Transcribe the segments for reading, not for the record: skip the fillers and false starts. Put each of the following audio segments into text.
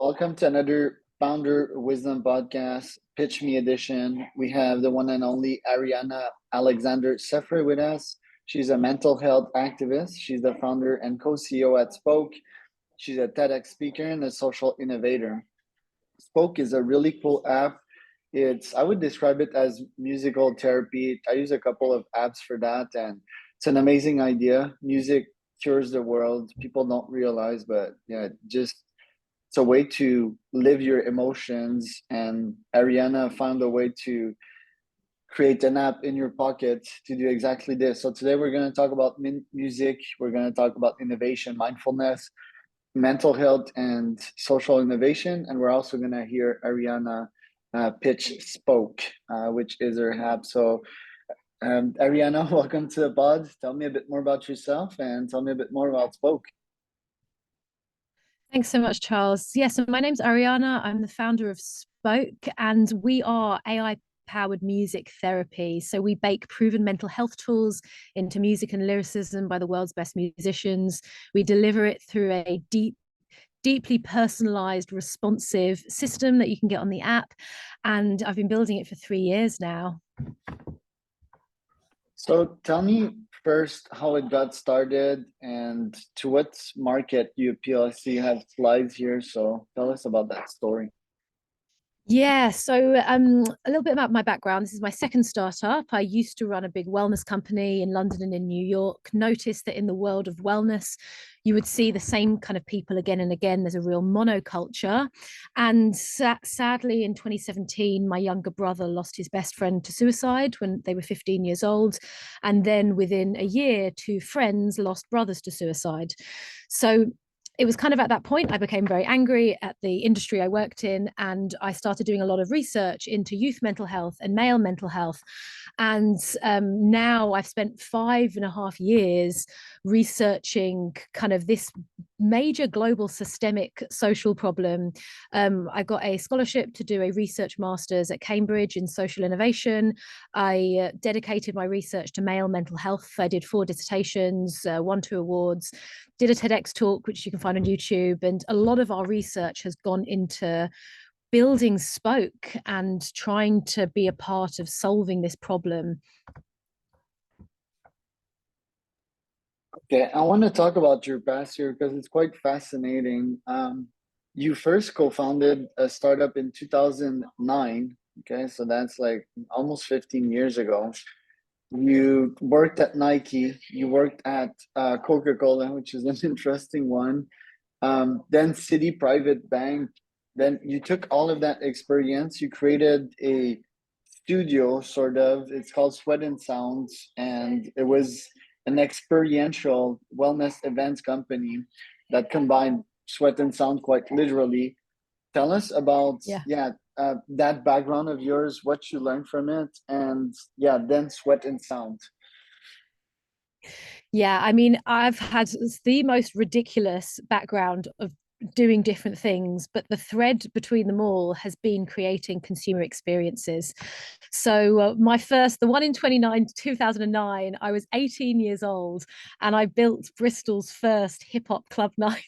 Welcome to another Founder Wisdom Podcast, Pitch Me Edition. We have the one and only Ariana Alexander Seffer with us. She's a mental health activist. She's the founder and co-CEO at Spoke. She's a TEDx speaker and a social innovator. Spoke is a really cool app. I would describe it as musical therapy. I use a couple of apps for that, and it's an amazing idea. Music cures the world. People don't realize, but yeah, it's a way to live your emotions. And Ariana found a way to create an app in your pocket to do exactly this. So today we're going to talk about music. We're going to talk about innovation, mindfulness, mental health, and social innovation. And we're also going to hear Ariana pitch Spoke, which is her app. So Ariana, welcome to the pod. Tell me a bit more about yourself and tell me a bit more about Spoke. Thanks so much, Charles. Yeah, so my name's Ariana. I'm the founder of Spoke, and we are AI powered music therapy. So we bake proven mental health tools into music and lyricism by the world's best musicians. We deliver it through a deeply personalized, responsive system that you can get on the app. And I've been building it for 3 years now. So tell me first how it got started and to what market you appeal. I see you have slides here, so tell us about that story. Yeah, so a little bit about my background. This is my second startup. I used to run a big wellness company in London and in New York. Noticed that in the world of wellness, you would see the same kind of people again and again. There's a real monoculture. And sadly, in 2017, my younger brother lost his best friend to suicide when they were 15 years old. And then within a year, 2 friends lost brothers to suicide. So it was kind of at that point I became very angry at the industry I worked in, and I started doing a lot of research into youth mental health and male mental health. And now I've spent 5.5 years researching kind of this major global systemic social problem. I got a scholarship to do a research master's at Cambridge in social innovation. I dedicated my research to male mental health. I did 4 dissertations, won 2 awards, did a TEDx talk, which you can find on YouTube. And a lot of our research has gone into building Spoke and trying to be a part of solving this problem. Okay, I want to talk about your past here because it's quite fascinating. You first co-founded a startup in 2009. Okay, so that's like almost 15 years ago. You worked at Nike, you worked at Coca-Cola, which is an interesting one. Then Citi Private Bank. Then you took all of that experience, you created a studio, sort of. It's called Sweat and Sounds, and it was an experiential wellness events company that combined sweat and sound quite literally. Tell us about that background of yours, what you learned from it, and then Sweat and Sound. Yeah, I mean, I've had the most ridiculous background of doing different things, but the thread between them all has been creating consumer experiences. So the one in 2009, I was 18 years old, and I built Bristol's first hip hop club night.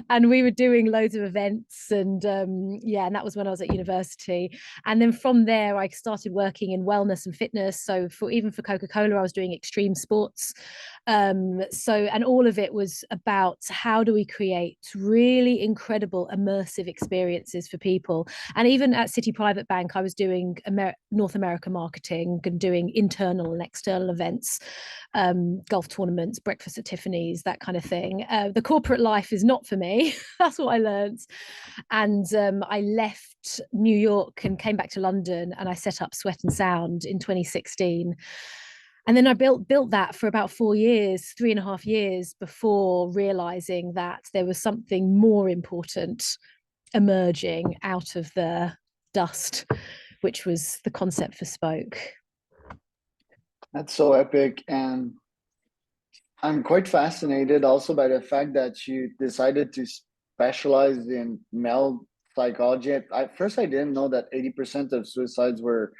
And we were doing loads of events, and and that was when I was at university. And then from there I started working in wellness and fitness. So for Coca-Cola, I was doing extreme sports. And all of it was about how do we create really incredible immersive experiences for people. And even at Citi Private Bank, I was doing North America marketing and doing internal and external events, golf tournaments, breakfast at Tiffany's, that kind of thing. The corporate life is not for me. That's what I learned. And I left New York and came back to London, and I set up Sweat and Sound in 2016. And then I built that for about 4 years, 3.5 years, before realizing that there was something more important emerging out of the dust, which was the concept for Spoke. That's so epic. And I'm quite fascinated also by the fact that you decided to specialize in male psychology. At first, I didn't know that 80% of suicides were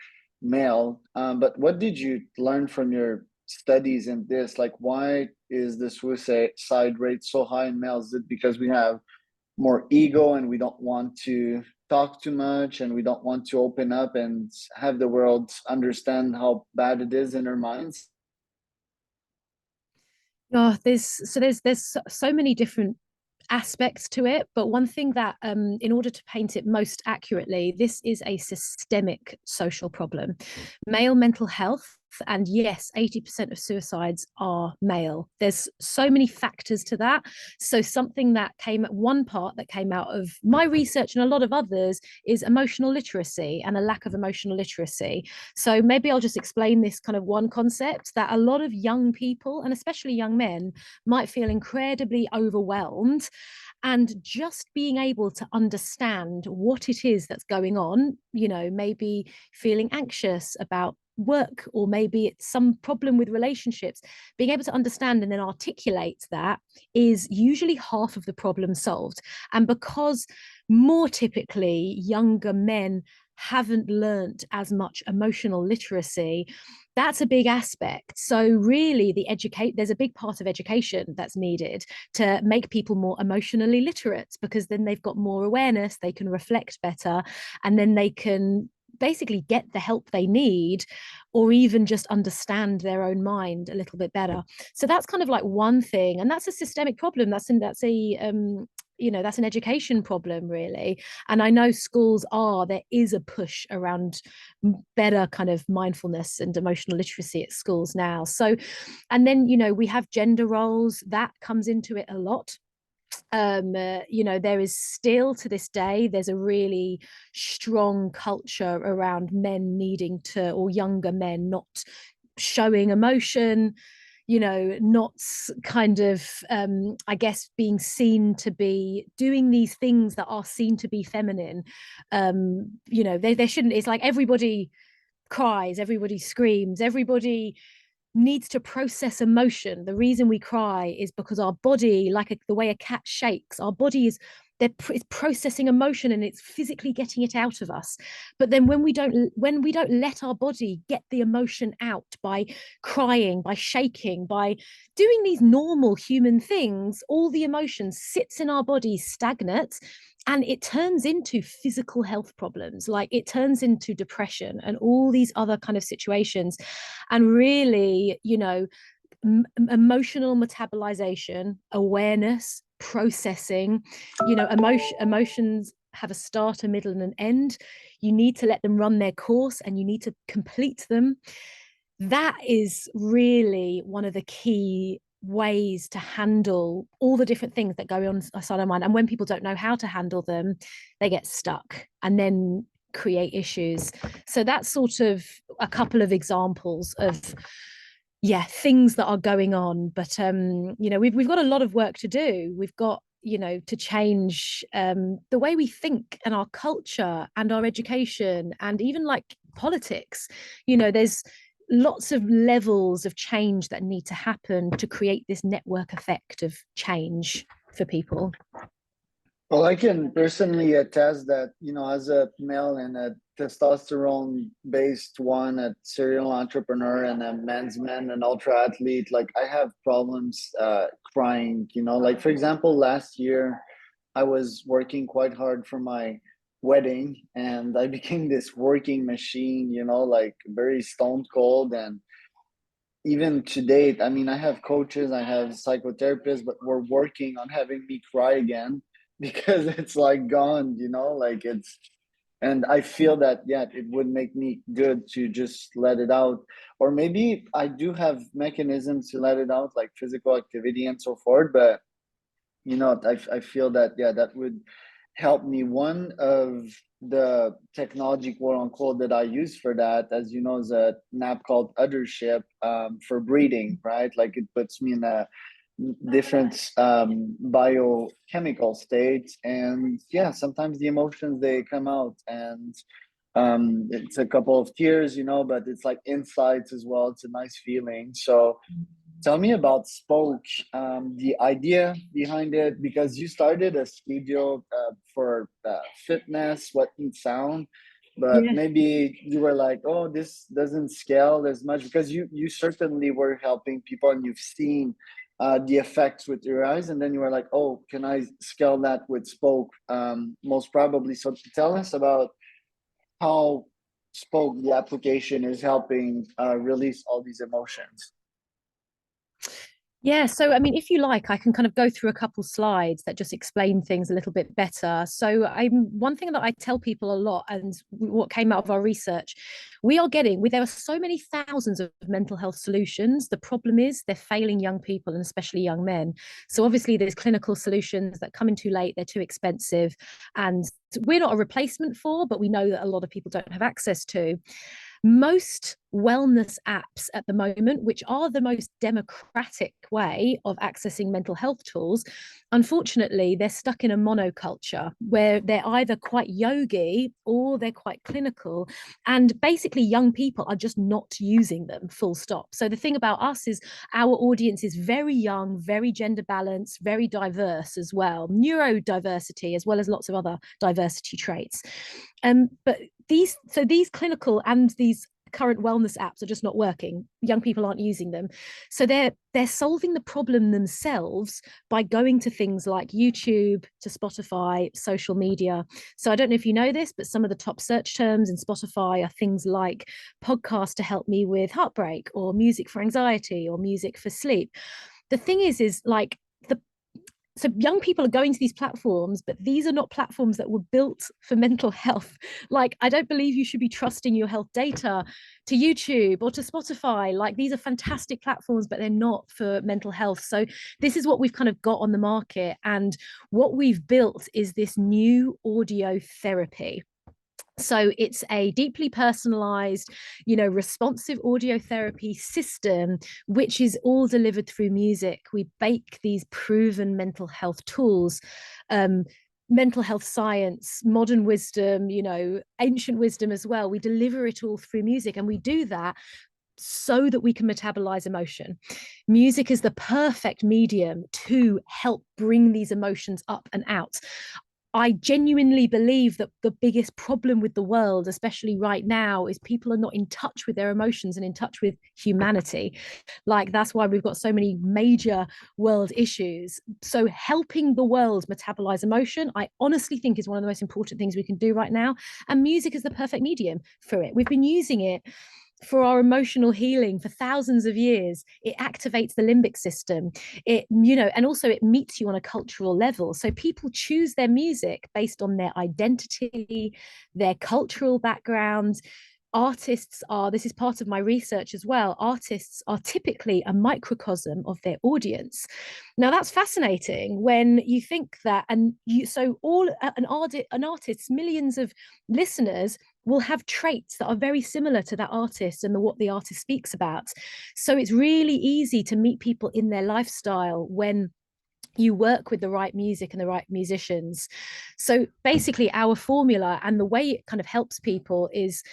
male. But what did you learn from your studies in this? Like, why is the suicide rate so high in males? Is it because we have more ego, and we don't want to talk too much, and we don't want to open up and have the world understand how bad it is in our minds. Oh, there's so many different aspects to it, but one thing that in order to paint it most accurately, this is a systemic social problem. Male mental health, and yes, 80% of suicides are male. There's so many factors to that. So something that came at one part that came out of my research and a lot of others is emotional literacy and a lack of emotional literacy. So maybe I'll just explain this kind of one concept that a lot of young people, and especially young men, might feel incredibly overwhelmed, and just being able to understand what it is that's going on, maybe feeling anxious about work, or maybe it's some problem with relationships, being able to understand and then articulate that is usually half of the problem solved. And because more typically younger men haven't learnt as much emotional literacy, that's a big aspect. So really there's a big part of education that's needed to make people more emotionally literate, because then they've got more awareness, they can reflect better, and then they can basically get the help they need, or even just understand their own mind a little bit better. So that's kind of like one thing, and that's a systemic problem. That's an education problem, really. And I know there is a push around better kind of mindfulness and emotional literacy at schools now. So, and then we have gender roles that comes into it a lot. There is still to this day, there's a really strong culture around men needing to, or younger men not showing emotion, not kind of I guess being seen to be doing these things that are seen to be feminine. They shouldn't. It's like everybody cries, everybody screams, everybody needs to process emotion. The reason we cry is because our body, the way a cat shakes, our body is it's processing emotion and it's physically getting it out of us. But then when we don't let our body get the emotion out by crying, by shaking, by doing these normal human things, all the emotion sits in our body stagnant, and it turns into physical health problems. Like it turns into depression and all these other kind of situations. And really, emotional metabolization, awareness, processing, emotions have a start, a middle, and an end. You need to let them run their course and you need to complete them. That is really one of the key ways to handle all the different things that go on inside our mind. And when people don't know how to handle them, they get stuck and then create issues. So that's sort of a couple of examples of things that are going on. But we've got a lot of work to do. We've got to change the way we think, and our culture and our education, and even like politics. There's lots of levels of change that need to happen to create this network effect of change for people. Well, I can personally attest that, as a male and a testosterone based one, a serial entrepreneur and a men's man, an ultra athlete, like I have problems crying, like for example, last year I was working quite hard for my wedding and I became this working machine, like very stone cold. And even to date, I mean, I have coaches, I have psychotherapists, but we're working on having me cry again because it's like gone, like it's, and I feel that, yeah, it would make me good to just let it out. Or maybe I do have mechanisms to let it out, like physical activity and so forth, but I feel that, yeah, that would help me. One of the technology, quote unquote, that I use for that, as you know, is an app called Othership, for breathing, right? Like it puts me in a different biochemical states, and yeah, sometimes the emotions they come out, and it's a couple of tears, but it's like insights as well. It's a nice feeling. So tell me about Spoke, the idea behind it, because you started a studio for fitness, what and sound, but Yeah. maybe you were like, oh, this doesn't scale as much, because you certainly were helping people and you've seen the effects with your eyes, and then you were like, oh, can I scale that with spoke, most probably. So tell us about how spoke, the application, is helping release all these emotions. Yeah, so I mean, if you like, I can kind of go through a couple slides that just explain things a little bit better. So I'm one thing that I tell people a lot, and what came out of our research, we are getting, there are so many thousands of mental health solutions. The problem is they're failing young people and especially young men. So obviously there's clinical solutions that come in too late, they're too expensive, and we're not a replacement for, but we know that a lot of people don't have access to. Most wellness apps at the moment, which are the most democratic way of accessing mental health tools, unfortunately, they're stuck in a monoculture where they're either quite yogi or they're quite clinical. And basically, young people are just not using them, full stop. So the thing about us is our audience is very young, very gender balanced, very diverse as well, neurodiversity, as well as lots of other diversity traits. But these clinical and these current wellness apps are just not working. Young people aren't using them. So they're solving the problem themselves by going to things like YouTube, to Spotify, social media. So I don't know if you know this, but some of the top search terms in Spotify are things like podcast to help me with heartbreak, or music for anxiety, or music for sleep. The thing is like the so young people are going to these platforms, but these are not platforms that were built for mental health. Like, I don't believe you should be trusting your health data to YouTube or to Spotify. Like, these are fantastic platforms, but they're not for mental health. So this is what we've kind of got on the market, and what we've built is this new audio therapy. So it's a deeply personalized, responsive audio therapy system, which is all delivered through music. We bake these proven mental health tools, mental health science, modern wisdom, ancient wisdom as well. We deliver it all through music, and we do that so that we can metabolize emotion. Music is the perfect medium to help bring these emotions up and out. I genuinely believe that the biggest problem with the world, especially right now, is people are not in touch with their emotions and in touch with humanity. Like, that's why we've got so many major world issues. So helping the world metabolize emotion, I honestly think, is one of the most important things we can do right now. And music is the perfect medium for it. We've been using it for our emotional healing for thousands of years. It activates the limbic system. And also it meets you on a cultural level. So people choose their music based on their identity, their cultural background. Artists are, this is part of my research as well, artists are typically a microcosm of their audience. Now that's fascinating when you think that, and so all an artist's millions of listeners will have traits that are very similar to that artist and what the artist speaks about. So it's really easy to meet people in their lifestyle when you work with the right music and the right musicians. So basically our formula and the way it kind of helps people is,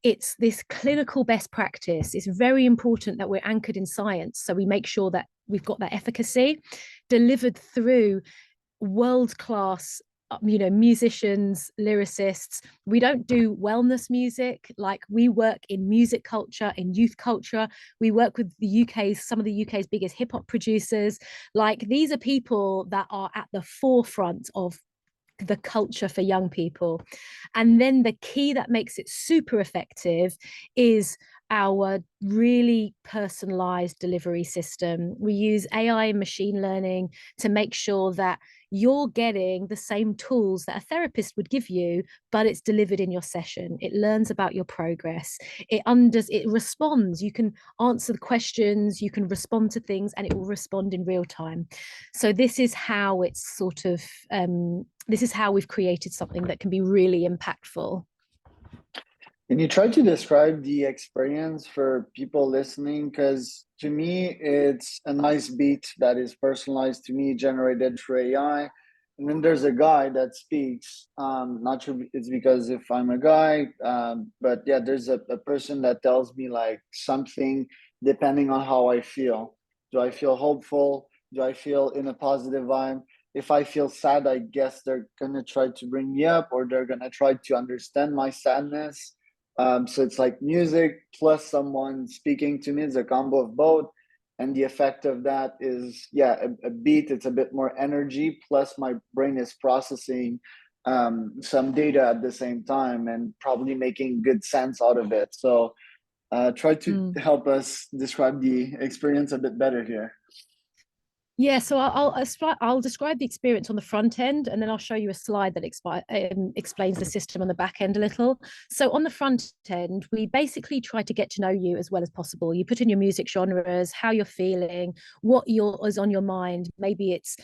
it's this clinical best practice. It's very important that we're anchored in science, so we make sure that we've got that efficacy delivered through world-class musicians, lyricists. We don't do wellness music. Like, we work in music culture, in youth culture. We work with some of the UK's biggest hip hop producers. Like, these are people that are at the forefront of the culture for young people. And then the key that makes it super effective is our really personalized delivery system. We use AI and machine learning to make sure that you're getting the same tools that a therapist would give you, but it's delivered in your session. It learns about your progress. It responds. You can answer the questions, you can respond to things, and it will respond in real time. So this is how it's sort of this is how we've created something that can be really impactful. Can you try to describe the experience for people listening? Because to me, it's a nice beat that is personalized to me, generated through AI. And then there's a guy that speaks. Not sure it's because if I'm a guy, but yeah, there's a person that tells me like something depending on how I feel. Do I feel hopeful? Do I feel in a positive vibe? If I feel sad, I guess they're gonna try to bring me up, or they're gonna try to understand my sadness. So it's like music plus someone speaking to me. It's a combo of both. and the effect of that is, yeah, a beat. It's a bit more energy, plus my brain is processing some data at the same time and probably making good sense out of it. So try to Mm. help us describe the experience a bit better here. Yeah, so I'll describe the experience on the front end, and then I'll show you a slide that explains the system on the back end a little. So on the front end, we basically try to get to know you as well as possible. You put in your music genres, how you're feeling, is on your mind. Maybe it's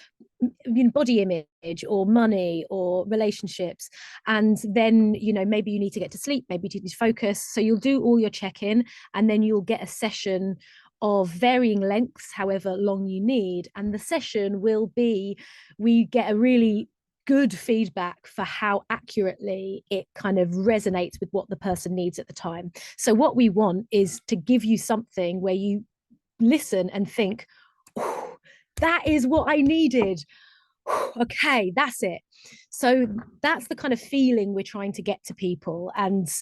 body image or money or relationships, and then maybe you need to get to sleep, maybe you need to focus. So you'll do all your check-in, and then you'll get a session of varying lengths, however long you need. And the session will be, we get a really good feedback for how accurately it kind of resonates with what the person needs at the time. So what we want is to give you something where you listen and think, oh, that is what I needed. Okay, that's it. So that's the kind of feeling we're trying to get to people. And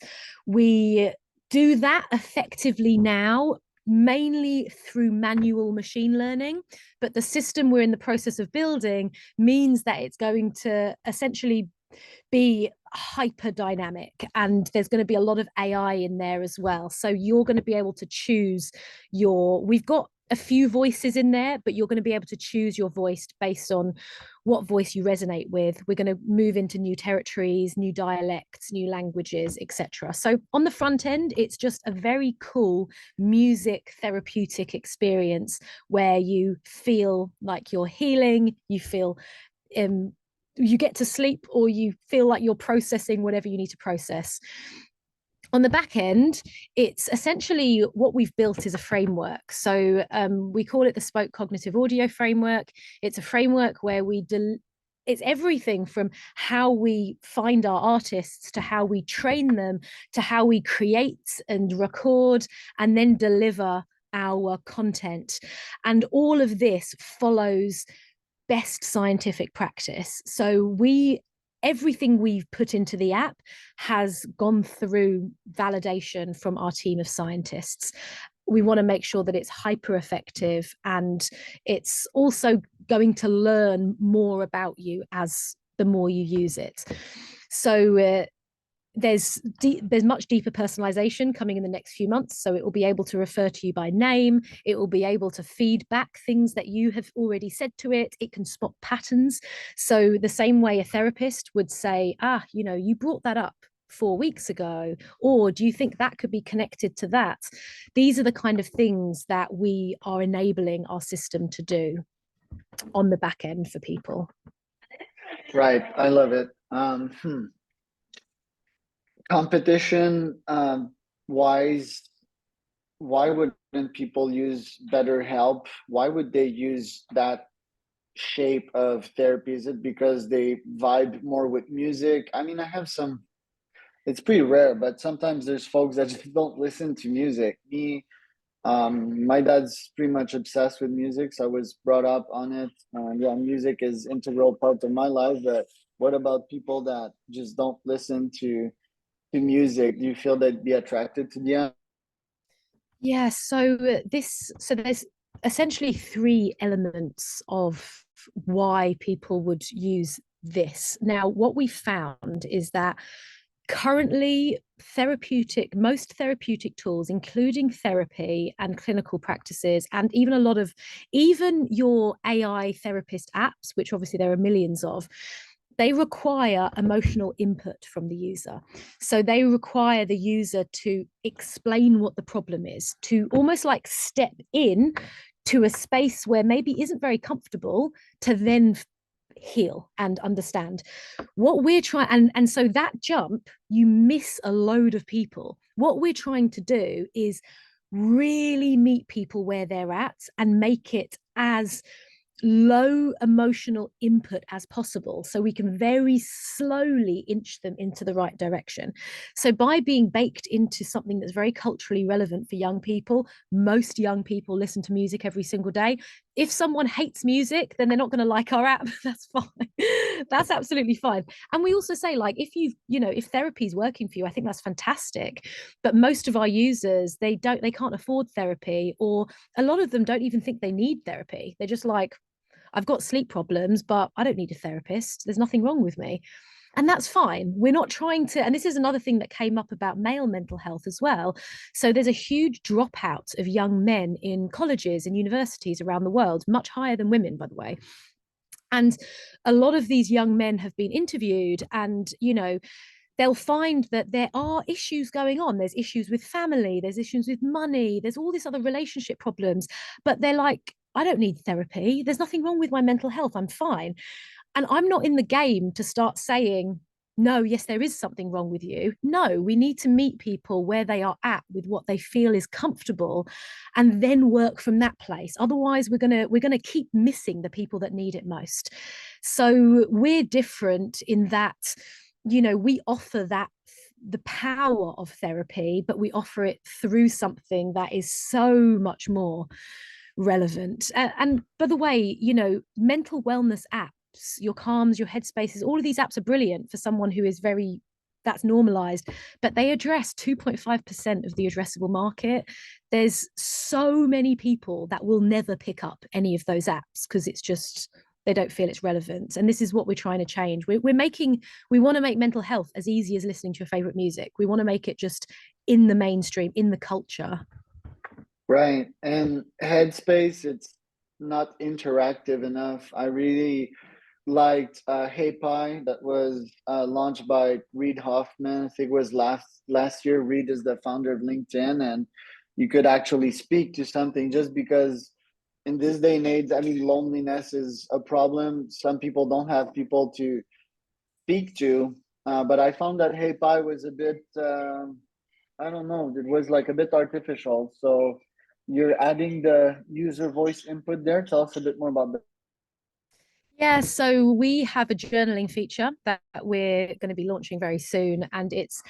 we do that effectively now, mainly through manual machine learning. But the system we're in the process of building means that it's going to essentially be hyper dynamic, and there's going to be a lot of AI in there as well. So you're going to be able to choose we've got a few voices in there, but you're going to be able to choose your voice based on what voice you resonate with. We're going to move into new territories, new dialects, new languages, etc. So on the front end, it's just a very cool music therapeutic experience where you feel like you're healing, you feel you get to sleep, or you feel like you're processing whatever you need to process. On the back end, it's essentially what we've built is a framework. So we call it the Spoke Cognitive Audio Framework. It's a framework where it's everything from how we find our artists to how we train them to how we create and record and then deliver our content. And all of this follows best scientific practice. So everything we've put into the app has gone through validation from our team of scientists. We want to make sure that it's hyper effective, and it's also going to learn more about you as the more you use it. So there's much deeper personalization coming in the next few months. So it will be able to refer to you by name. It will be able to feed back things that you have already said to it. It can spot patterns. So the same way a therapist would say, you brought that up 4 weeks ago, or do you think that could be connected to that? These are the kind of things that we are enabling our system to do on the back end for people. Right, I love it. Competition wise, why wouldn't people use BetterHelp? Why would they use that shape of therapy? Is it because they vibe more with music? I mean, I have some, it's pretty rare, but sometimes there's folks that just don't listen to music. Me, my dad's pretty much obsessed with music, so I was brought up on it. Yeah, music is integral part of my life. But what about people that just don't listen to music? Do you feel they'd be attracted to the? Yeah, so there's essentially three elements of why people would use this. Now, what we found is that currently most therapeutic tools, including therapy and clinical practices, and even your AI therapist apps, which obviously there are millions of, they require emotional input from the user. So they require the user to explain what the problem is, to almost like step in to a space where maybe isn't very comfortable, to then heal and understand what we're trying. And so that jump, you miss a load of people. What we're trying to do is really meet people where they're at and make it as low emotional input as possible, so we can very slowly inch them into the right direction. So by being baked into something that's very culturally relevant for young people, most young people listen to music every single day, if someone hates music, then they're not going to like our app. That's fine. That's absolutely fine. And we also say, like, if if therapy is working for you, I think that's fantastic. But most of our users, they can't afford therapy, or a lot of them don't even think they need therapy. They're just like, I've got sleep problems, but I don't need a therapist. There's nothing wrong with me. And that's fine. We're not trying to, and this is another thing that came up about male mental health as well. So there's a huge dropout of young men in colleges and universities around the world, much higher than women, by the way. And a lot of these young men have been interviewed, and, they'll find that there are issues going on. There's issues with family, there's issues with money, there's all these other relationship problems. But they're like, I don't need therapy. There's nothing wrong with my mental health. I'm fine. And I'm not in the game to start saying, no, yes, there is something wrong with you. No, we need to meet people where they are at with what they feel is comfortable, and then work from that place. Otherwise, we're gonna keep missing the people that need it most. So we're different in that, we offer that, the power of therapy, but we offer it through something that is so much more relevant. And by the way, mental wellness apps, your Calms, your Headspaces, all of these apps are brilliant for someone who is very, that's normalized, but they address 2.5% of the addressable market. There's so many people that will never pick up any of those apps because it's just, they don't feel it's relevant. And this is what we're trying to change. We want to make mental health as easy as listening to your favorite music. We want to make it just in the mainstream, in the culture. Right. And Headspace, it's not interactive enough. I really liked Hey Pi that was launched by Reid Hoffman. I think it was last year. Reid is the founder of LinkedIn, and you could actually speak to something just because in this day and age, I mean, loneliness is a problem. Some people don't have people to speak to, but I found that Hey Pi was a bit, I don't know, it was like a bit artificial. So you're adding the user voice input there. Tell us a bit more about that. Yeah, so we have a journaling feature that we're going to be launching very soon. And it's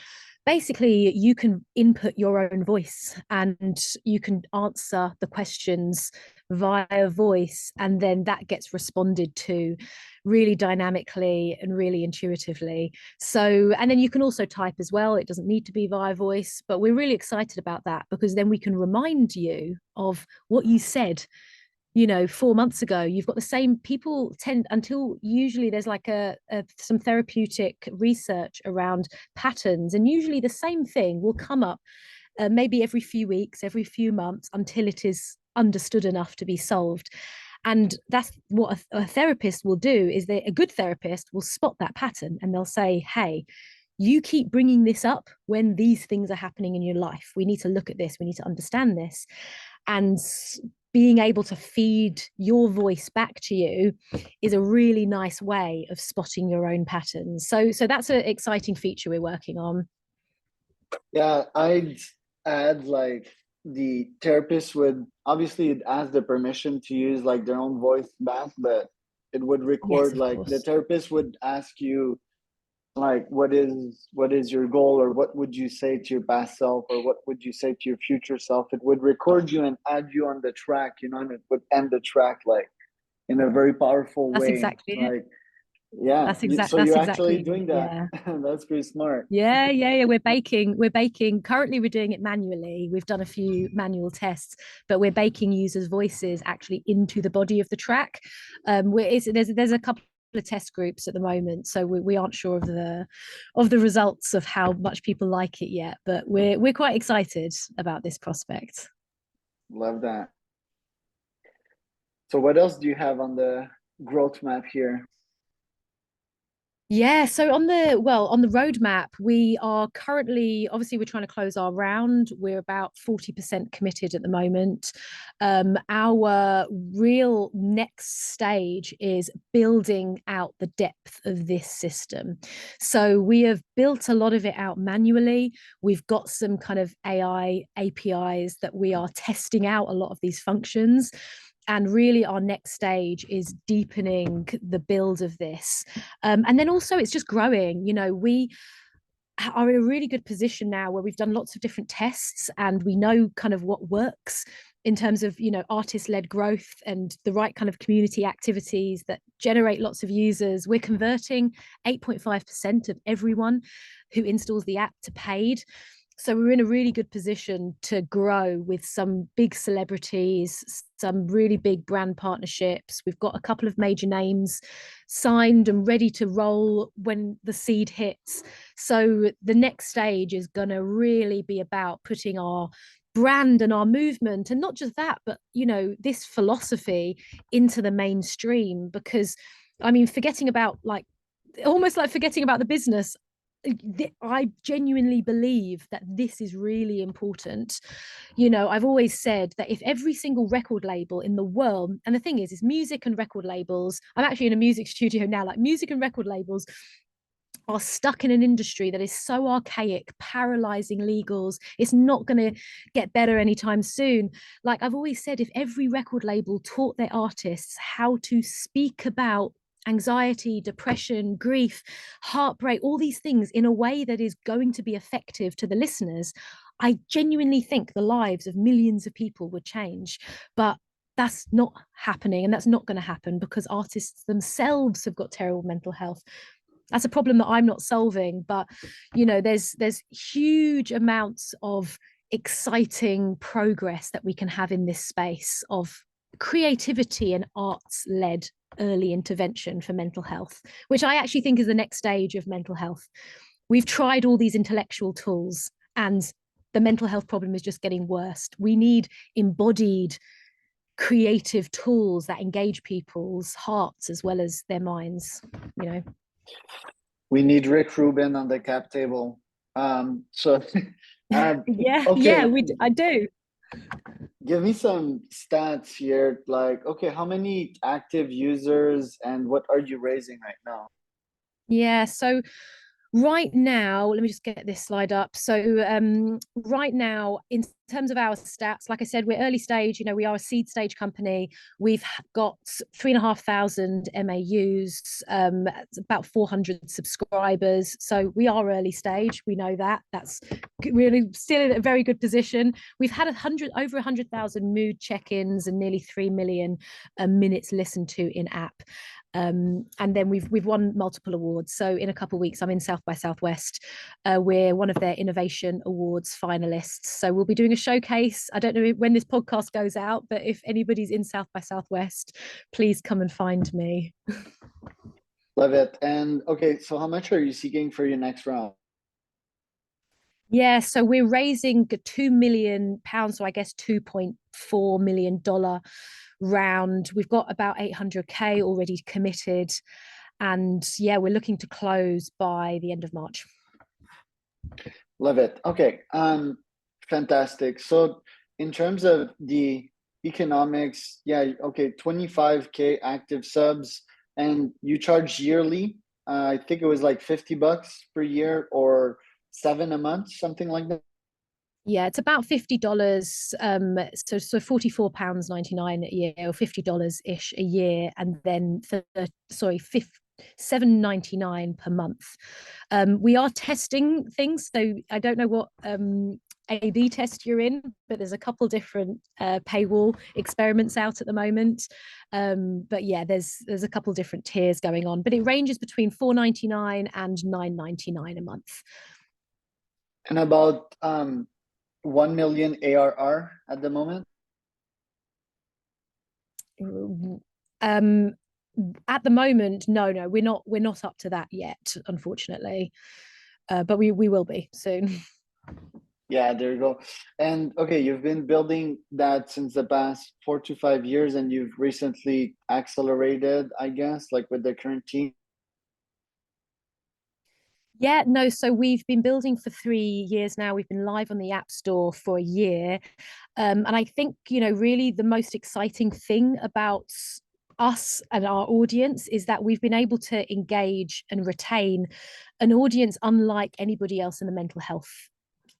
basically, you can input your own voice and you can answer the questions via voice. And then that gets responded to really dynamically and really intuitively. So, and then you can also type as well. It doesn't need to be via voice, but we're really excited about that because then we can remind you of what you said 4 months ago. You've got the same people tend, until usually there's like some therapeutic research around patterns, and usually the same thing will come up maybe every few weeks, every few months, until it is understood enough to be solved. And that's what a therapist will do, is a good therapist will spot that pattern and they'll say, hey, you keep bringing this up when these things are happening in your life. We need to look at this. We need to understand this. And being able to feed your voice back to you is a really nice way of spotting your own patterns. So that's an exciting feature we're working on. Yeah, I'd add like the therapist would obviously ask the permission to use like their own voice back, but it would Yes, record, of like the course. therapist would ask you like what is your goal, or what would you say to your past self, or what would you say to your future self. It would record you and add you on the track, and it would end the track like in a very powerful That's way. exactly it. Like, yeah, so That's you're actually exactly it. doing that. Yeah. That's pretty smart. Yeah. We're baking. Currently, we're doing it manually. We've done a few manual tests, but we're baking users' voices actually into the body of the track. There's a couple of test groups at the moment, so we aren't sure of the results of how much people like it yet. But we're quite excited about this prospect. Love that. So what else do you have on the growth map here? Yeah, so on the roadmap, we are currently, obviously we're trying to close our round. We're about 40% committed at the moment. Our real next stage is building out the depth of this system. So we have built a lot of it out manually. We've got some kind of AI APIs that we are testing out a lot of these functions. And really, our next stage is deepening the build of this. And then also, it's just growing. We are in a really good position now where we've done lots of different tests and we know kind of what works. in terms of, you know, artist-led growth and the right kind of community activities that generate lots of users. We're converting 8.5% of everyone who installs the app to paid. So we're in a really good position to grow with some big celebrities, some really big brand partnerships. We've got a couple of major names signed and ready to roll when the seed hits. So the next stage is going to really be about putting our brand and our movement, and not just that, but, you know, this philosophy into the mainstream. Because I mean, forgetting about, like, almost like forgetting about the business, I genuinely believe that this is really important. You know, I've always said that if every single record label in the world, and the thing is music and record labels, I'm actually in a music studio now, like music and record labels are stuck in an industry that is so archaic, paralyzing legals. It's not going to get better anytime soon. Like I've always said, if every record label taught their artists how to speak about anxiety, depression, grief, heartbreak, all these things in a way that is going to be effective to the listeners, I genuinely think the lives of millions of people would change. But that's not happening, and that's not going to happen because artists themselves have got terrible mental health. That's a problem that I'm not solving, but, you know, there's huge amounts of exciting progress that we can have in this space of creativity and arts led early intervention for mental health, which I actually think is the next stage of mental health. We've tried all these intellectual tools and the mental health problem is just getting worse. We need embodied creative tools that engage people's hearts as well as their minds, you know. We need Rick Rubin on the cap table. So, Yeah, okay, yeah, I do. give me some stats here. Like, okay, how many active users and what are you raising right now? Yeah, so right now, let me just get this slide up. So right now, in terms of our stats, like I said, we're early stage. You know, we are a seed stage company. We've got 3,500 MAUs, about 400 subscribers. So we are early stage. We know that. That's really still in a very good position. We've had over 100,000 mood check-ins and nearly 3 million minutes listened to in app. And then we've won multiple awards. So in a couple of weeks, I'm in South by Southwest. We're one of their Innovation Awards finalists. So we'll be doing a showcase. I don't know when this podcast goes out, but if anybody's in South by Southwest, please come and find me. Love it. And okay, so how much are you seeking for your next round? Yeah, so we're raising £2 million, so I guess $2.4 million round. We've got about 800K already committed. And yeah, we're looking to close by the end of March. Love it. Okay. Fantastic. So in terms of the economics, yeah, okay, 25K active subs and you charge yearly. I think it was like $50 per year or $7 a month, something like that. Yeah, it's about $50. So £44.99 a year, or $50 ish a year, and then $7.99 per month. We are testing things, so I don't know what A/B test you're in, but there's a couple different paywall experiments out at the moment. But yeah, there's a couple different tiers going on, but it ranges between $4.99 and $9.99 a month. And about 1 million ARR at the moment. At the moment, no, we're not up to that yet, unfortunately. But we will be soon. Yeah, there you go. And okay, you've been building that since the past 4 to 5 years, and you've recently accelerated, I guess, like with the current team. Yeah, no, so we've been building for 3 years now. We've been live on the App Store for a year. And I think, you know, really the most exciting thing about us and our audience is that we've been able to engage and retain an audience unlike anybody else in the mental health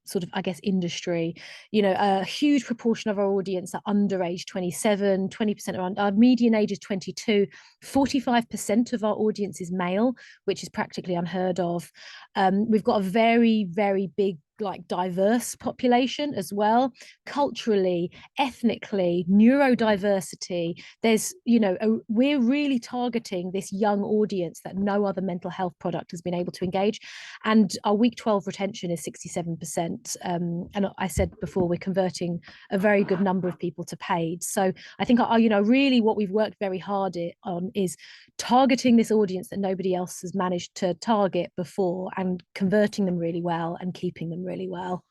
sort of, I guess, industry. You know, a huge proportion of our audience are under age 27, 20% around, our median age is 22, 45% of our audience is male, which is practically unheard of. We've got a very, very big like diverse population as well, culturally, ethnically, neurodiversity. There's, we're really targeting this young audience that no other mental health product has been able to engage. And our week 12 retention is 67%. And I said before, we're converting a very good number of people to paid. So I think, really what we've worked very hard on is targeting this audience that nobody else has managed to target before, and converting them really well and keeping them really well.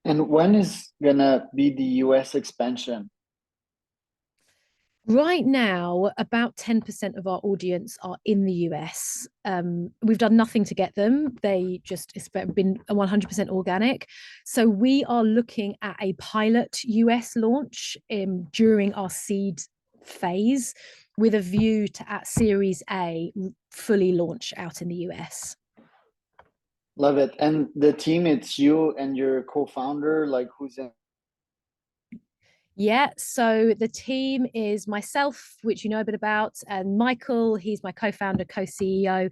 And when is gonna be the US expansion? Right now, about 10% of our audience are in the US. We've done nothing to get them. It's been 100% organic. So we are looking at a pilot US launch during our seed phase, with a view to, at Series A, fully launch out in the US. Love it. And the team, it's you and your co-founder, like who's in? Yeah, so the team is myself, which you know a bit about, and Michael. He's my co-founder, co-CEO.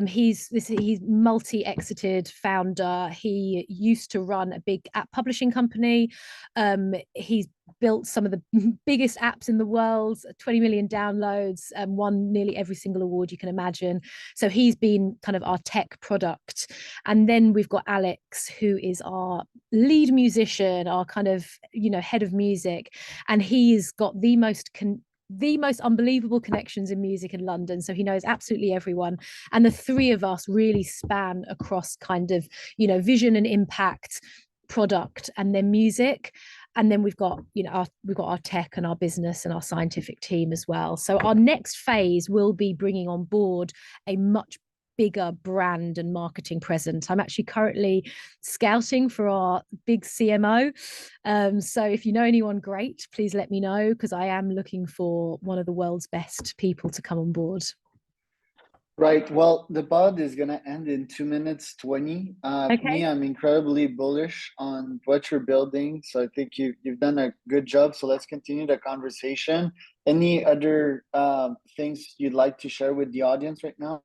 He's multi-exited founder. He used to run a big app publishing company. He's built some of the biggest apps in the world, 20 million downloads, and won nearly every single award you can imagine. So he's been kind of our tech product. And then we've got Alex, who is our lead musician, our kind of, head of music. And he's got the most unbelievable connections in music in London. So he knows absolutely everyone. And the three of us really span across kind of, vision and impact, product, and then music. And then we've got our tech and our business and our scientific team as well. So our next phase will be bringing on board a much bigger brand and marketing presence. I'm actually currently scouting for our big CMO. So if you know anyone great, please let me know, because I am looking for one of the world's best people to come on board. Right. Well, the pod is gonna end in 2 minutes 20. Okay. Me, I'm incredibly bullish on what you're building. So I think you've done a good job. So let's continue the conversation. Any other things you'd like to share with the audience right now?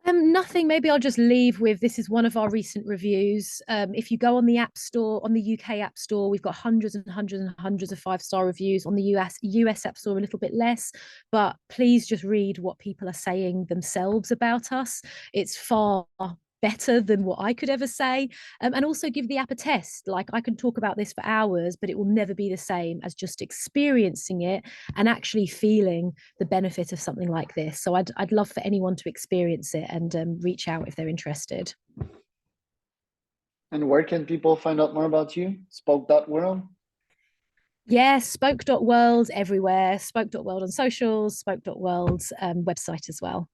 Nothing. Maybe I'll just leave with, this is one of our recent reviews. If you go on the App Store, on the UK App Store, we've got hundreds and hundreds and hundreds of 5-star reviews. On the US App Store, a little bit less. But please just read what people are saying themselves about us. It's far better than what I could ever say. And also give the app a test. Like, I can talk about this for hours, but it will never be the same as just experiencing it and actually feeling the benefit of something like this. So I'd love for anyone to experience it and reach out if they're interested. And where can people find out more about you? Spoke.world? Yeah, spoke.world everywhere, spoke.world on socials, spoke.world website as well.